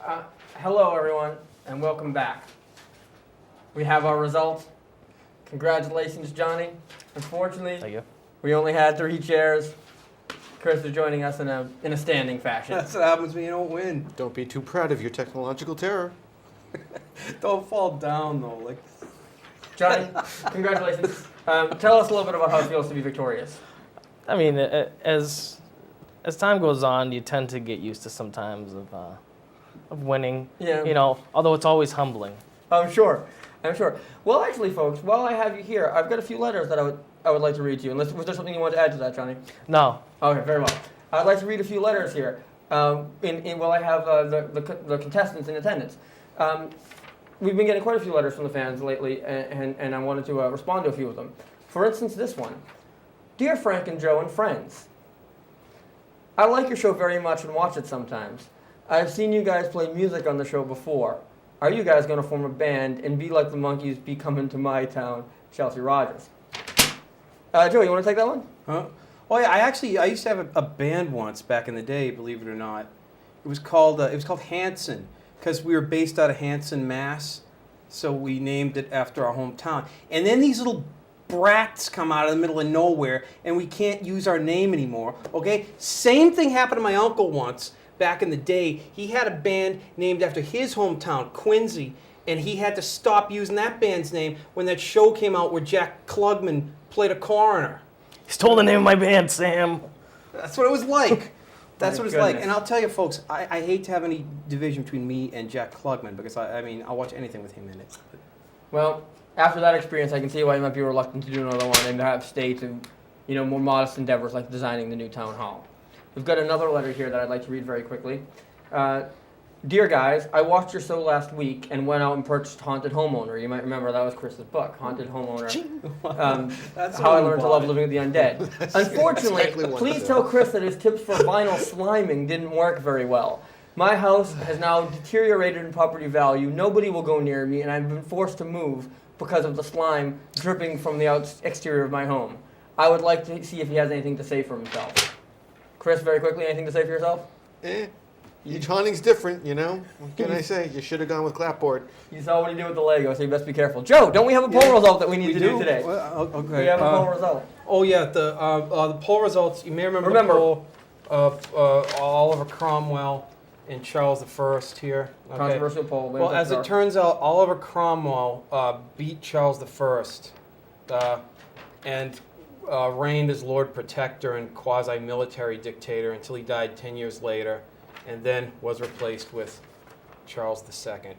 Hello, everyone, and welcome back. We have our results. Congratulations, Johnny. Unfortunately, Thank you. we only had 3 chairs. Chris is joining us in a standing fashion. That's what happens when you don't win. Don't be too proud of your technological terror. Don't fall down, though. Like, Johnny, congratulations. Tell us a little bit about how it feels to be victorious. I mean, as time goes on, you tend to get used to sometimes of winning. Yeah. You know, although it's always humbling. I'm sure. Well, actually, folks, while I have you here, I've got a few letters that I would like to read to you. Unless, was there something you want to add to that, Johnny? No. Okay, very well. I'd like to read a few letters here. While I have the contestants in attendance. We've been getting quite a few letters from the fans lately, and I wanted to respond to a few of them. For instance, this one. Dear Frank and Joe and friends, I like your show very much and watch it sometimes. I've seen you guys play music on the show before. Are you guys going to form a band and be like the Monkees, be coming to my town, Chelsea Rogers? Joe, you want to take that one? huh? Oh yeah, I used to have a band once back in the day. Believe it or not, it was called Hanson because we were based out of Hanson, Mass. So we named it after our hometown. And then these little brats come out of the middle of nowhere, and we can't use our name anymore. Okay, same thing happened to my uncle once. Back in the day, he had a band named after his hometown, Quincy, and he had to stop using that band's name when that show came out where Jack Klugman played a coroner. You stole the name of my band, Sam. That's what it was like. That's My what it's like. goodness. And I'll tell you, folks, I hate to have any division between me and Jack Klugman because, I mean, I'll watch anything with him in it. Well, after that experience, I can see why you might be reluctant to do another one and have stay to, more modest endeavors like designing the new town hall. We've got another letter here that I'd like to read very quickly. Dear guys, I watched your show last week and went out and purchased Haunted Homeowner. You might remember that was Chris's book, Haunted Homeowner. That's How I what Learned to bought Love it. Living with the Undead. Unfortunately, exactly what please it tell is. Chris that his tips for vinyl sliming didn't work very well. My house has now deteriorated in property value. Nobody will go near me, and I've been forced to move because of the slime dripping from the exterior of my home. I would like to see if he has anything to say for himself. Chris, very quickly, anything to say for yourself? Each haunting's different, you know? What can I say? You should have gone with clapboard. You saw what he did with the Lego, so you best be careful. Joe, don't we have a poll result that we need to do today? Well, okay. We have a poll result. Oh yeah, the poll results. You may remember the poll of Oliver Cromwell and Charles I here. Okay. Controversial poll. Well, as it turns out, Oliver Cromwell beat Charles I and reigned as Lord Protector and quasi-military dictator until he died 10 years later, and then was replaced with Charles II.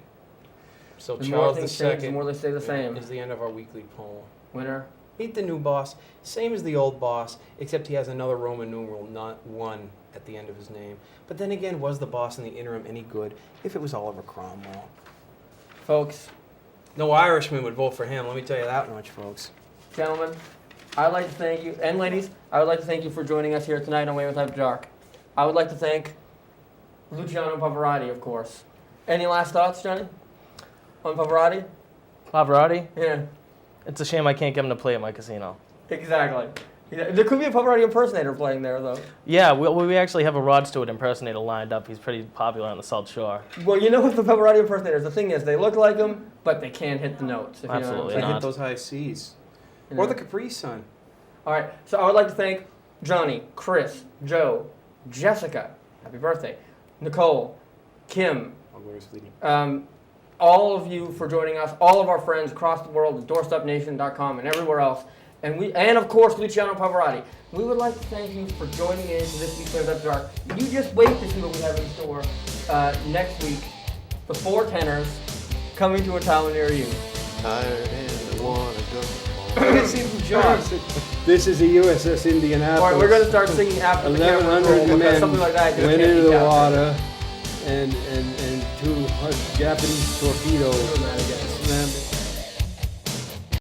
So the more Charles things change, the II more they stay the same. is the end of our weekly poll. Winner. Meet the new boss, same as the old boss, except he has another Roman numeral, not 1, at the end of his name. But then again, was the boss in the interim any good if it was Oliver Cromwell? Folks, No Irishman would vote for him, let me tell you that much, folks. gentlemen, I'd like to thank you, and ladies, I would like to thank you for joining us here tonight on Weymouth After Dark. I would like to thank Luciano Pavarotti, of course. Any last thoughts, Johnny? On Pavarotti? Pavarotti? Yeah, It's a shame I can't get him to play at my casino. exactly. Yeah, there could be a Pavarotti impersonator playing there, though. Yeah, we actually have a Rod Stewart impersonator lined up. He's pretty popular on the South Shore. Well, you know what the Pavarotti impersonators, the thing is, they look like him, but they can't hit the notes. If you know what I'm Absolutely saying. They hit not. those high C's. You know. Or the Capri Sun. All right, so I would like to thank Johnny, Chris, Joe, Jessica, happy birthday, Nicole, Kim, Oh, where's Fleeting? all of you for joining us, all of our friends across the world at doorstepnation.com and everywhere else, and of course Luciano Pavarotti. We would like to thank you for joining in to this week's Weymouth After Dark. You just wait to see what we have in store next week. The 4 tenors coming to a town near you. Tired and wanna go. I can see from John. This is the USS Indianapolis. All right, we're going to start singing after the camera roll 1,100 because men something like that just went can't into be the captured. water, and 200 Japanese torpedoes Doing that again. slammed